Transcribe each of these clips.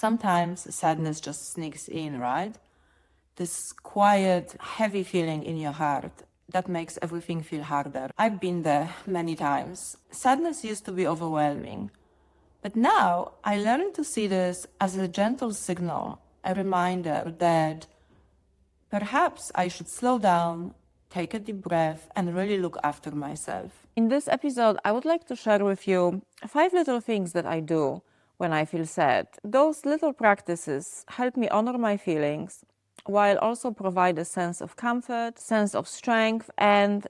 Sometimes sadness just sneaks in, right? This quiet, heavy feeling in your heart that makes everything feel harder. I've been there many times. Sadness used to be overwhelming, but now I learned to see this as a gentle signal, a reminder that perhaps I should slow down, take a deep breath, and really look after myself. In this episode, I would like to share with you 5 little things that I do when I feel sad. Those little practices help me honor my feelings while also provide a sense of comfort, sense of strength, and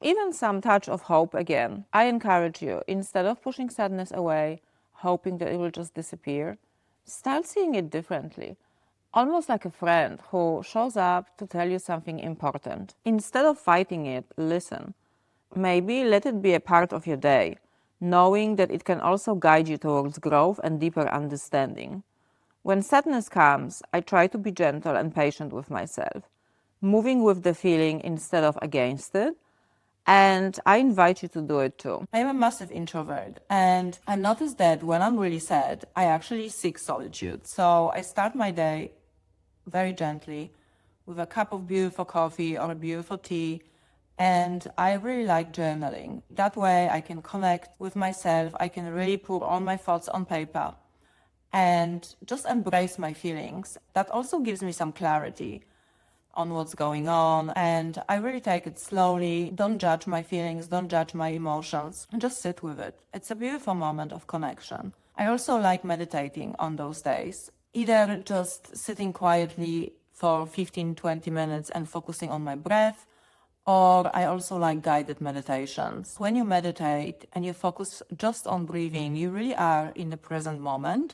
even some touch of hope again. I encourage you, instead of pushing sadness away, hoping that it will just disappear, start seeing it differently. Almost like a friend who shows up to tell you something important. Instead of fighting it, listen. Maybe let it be a part of your day, knowing that it can also guide you towards growth and deeper understanding. When sadness comes, I try to be gentle and patient with myself, moving with the feeling instead of against it, and I invite you to do it too. I'm a massive introvert, and I noticed that when I'm really sad, I actually seek solitude. So I start my day very gently with a cup of beautiful coffee or a beautiful tea. And I really like journaling. That way I can connect with myself. I can really put all my thoughts on paper and just embrace my feelings. That also gives me some clarity on what's going on. And I really take it slowly. Don't judge my feelings. Don't judge my emotions. Just sit with it. It's a beautiful moment of connection. I also like meditating on those days. Either just sitting quietly for 15-20 minutes and focusing on my breath, or I also like guided meditations. When you meditate and you focus just on breathing, you really are in the present moment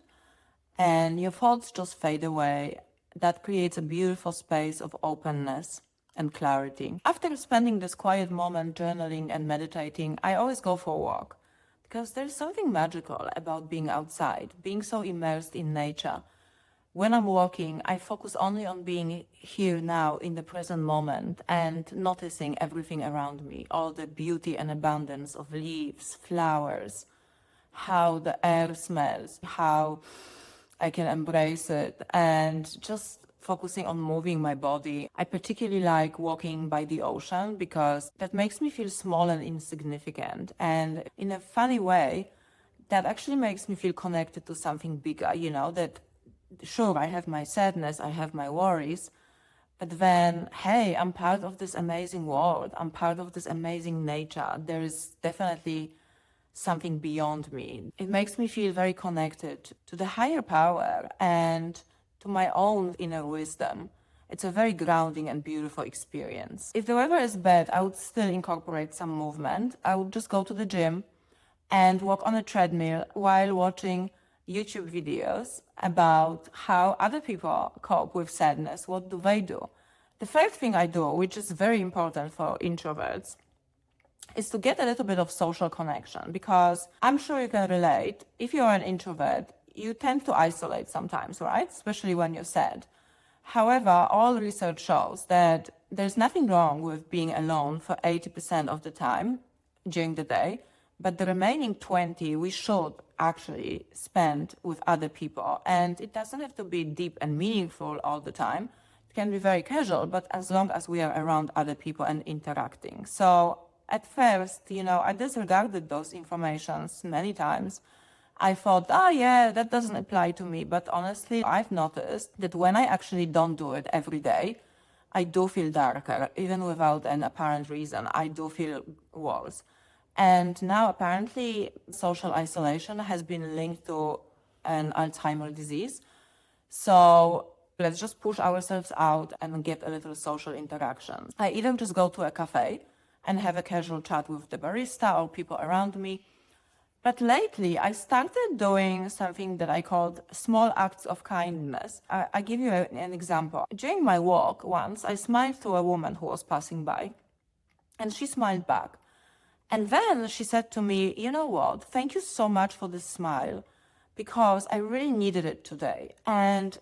and your thoughts just fade away. That creates a beautiful space of openness and clarity. After spending this quiet moment journaling and meditating, I always go for a walk because there's something magical about being outside, being so immersed in nature. When I'm walking, I focus only on being here now in the present moment and noticing everything around me, all the beauty and abundance of leaves, flowers, how the air smells, how I can embrace it, and just focusing on moving my body. I particularly like walking by the ocean because that makes me feel small and insignificant. And in a funny way, that actually makes me feel connected to something bigger, that sure, I have my sadness, I have my worries, but then, hey, I'm part of this amazing world. I'm part of this amazing nature. There is definitely something beyond me. It makes me feel very connected to the higher power and to my own inner wisdom. It's a very grounding and beautiful experience. If the weather is bad, I would still incorporate some movement. I would just go to the gym and walk on a treadmill while watching YouTube videos about how other people cope with sadness. What do they do? The first thing I do, which is very important for introverts, is to get a little bit of social connection, because I'm sure you can relate. If you're an introvert, you tend to isolate sometimes, right? Especially when you're sad. However, all research shows that there's nothing wrong with being alone for 80% of the time during the day, but the remaining 20 we should actually spend with other people. And it doesn't have to be deep and meaningful all the time. It can be very casual, but as long as we are around other people and interacting. So at first, I disregarded those informations many times. I thought, oh yeah, that doesn't apply to me. But honestly, I've noticed that when I actually don't do it every day, I do feel darker, even without an apparent reason. I do feel worse. And now apparently social isolation has been linked to an Alzheimer's disease. So let's just push ourselves out and get a little social interaction. I either just go to a cafe and have a casual chat with the barista or people around me. But lately, I started doing something that I called small acts of kindness. I give you an example. During my walk once, I smiled to a woman who was passing by, and she smiled back. And then she said to me, you know what, thank you so much for this smile, because I really needed it today. And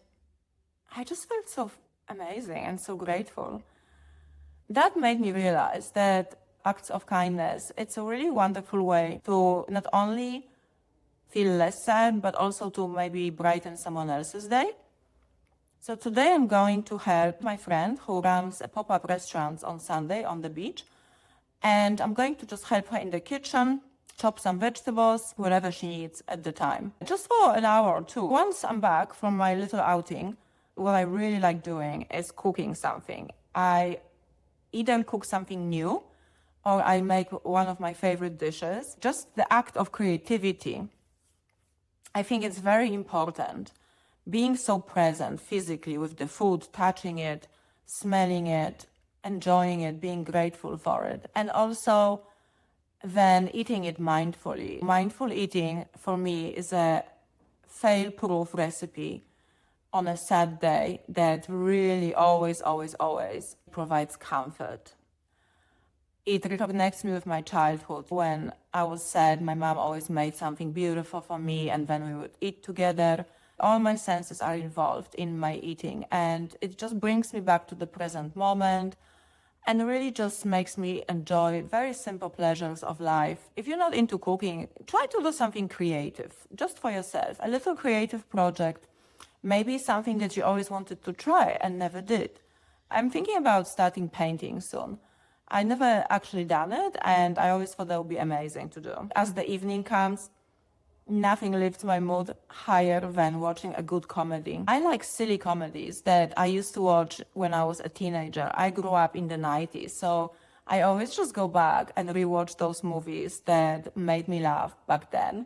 I just felt so amazing and so grateful. That made me realize that acts of kindness, it's a really wonderful way to not only feel less sad, but also to maybe brighten someone else's day. So today I'm going to help my friend who runs a pop-up restaurant on Sunday on the beach. And I'm going to just help her in the kitchen, chop some vegetables, whatever she needs at the time. Just for an hour or two. Once I'm back from my little outing, what I really like doing is cooking something. I either cook something new or I make one of my favorite dishes. Just the act of creativity. I think it's very important. Being so present physically with the food, touching it, smelling it, enjoying it, being grateful for it. And also then eating it mindfully. Mindful eating for me is a fail-proof recipe on a sad day that really always provides comfort. It reconnects me with my childhood. When I was sad, my mom always made something beautiful for me, and then we would eat together. All my senses are involved in my eating, and it just brings me back to the present moment and really just makes me enjoy very simple pleasures of life. If you're not into cooking, try to do something creative, just for yourself. A little creative project, maybe something that you always wanted to try and never did. I'm thinking about starting painting soon. I never actually done it, and I always thought that would be amazing to do. As the evening comes, nothing lifts my mood higher than watching a good comedy. I like silly comedies that I used to watch when I was a teenager. I grew up in the 90s, so I always just go back and rewatch those movies that made me laugh back then.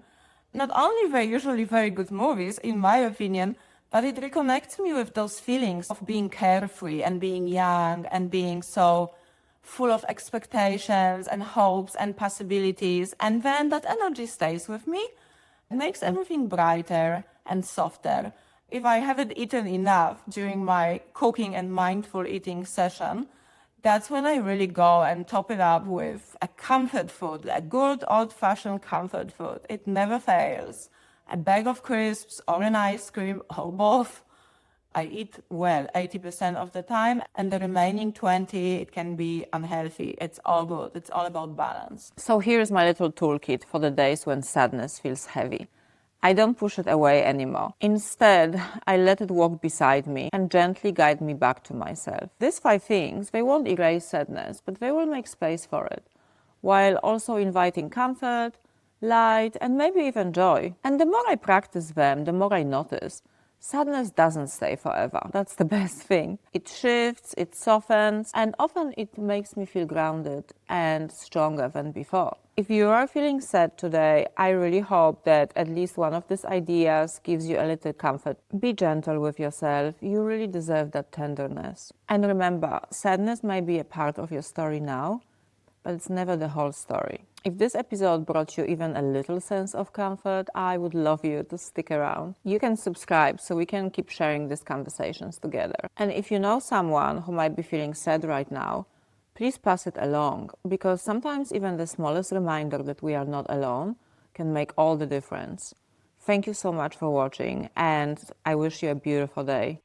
Not only they're usually very good movies, in my opinion, but it reconnects me with those feelings of being carefree and being young and being so full of expectations and hopes and possibilities. And then that energy stays with me. It makes everything brighter and softer. If I haven't eaten enough during my cooking and mindful eating session, that's when I really go and top it up with a comfort food, a good old-fashioned comfort food. It never fails. A bag of crisps or an ice cream or both. I eat well 80% of the time, and the remaining 20, it can be unhealthy. It's all good. It's all about balance. So here's my little toolkit for the days when sadness feels heavy. I don't push it away anymore. Instead, I let it walk beside me and gently guide me back to myself. These 5 things, they won't erase sadness, but they will make space for it, while also inviting comfort, light, and maybe even joy. And the more I practice them, the more I notice sadness doesn't stay forever. That's the best thing. It shifts, it softens, and often it makes me feel grounded and stronger than before. If you are feeling sad today, I really hope that at least one of these ideas gives you a little comfort. Be gentle with yourself. You really deserve that tenderness. And remember, sadness may be a part of your story now, but it's never the whole story. If this episode brought you even a little sense of comfort, I would love you to stick around. You can subscribe so we can keep sharing these conversations together. And if you know someone who might be feeling sad right now, please pass it along, because sometimes even the smallest reminder that we are not alone can make all the difference. Thank you so much for watching, and I wish you a beautiful day.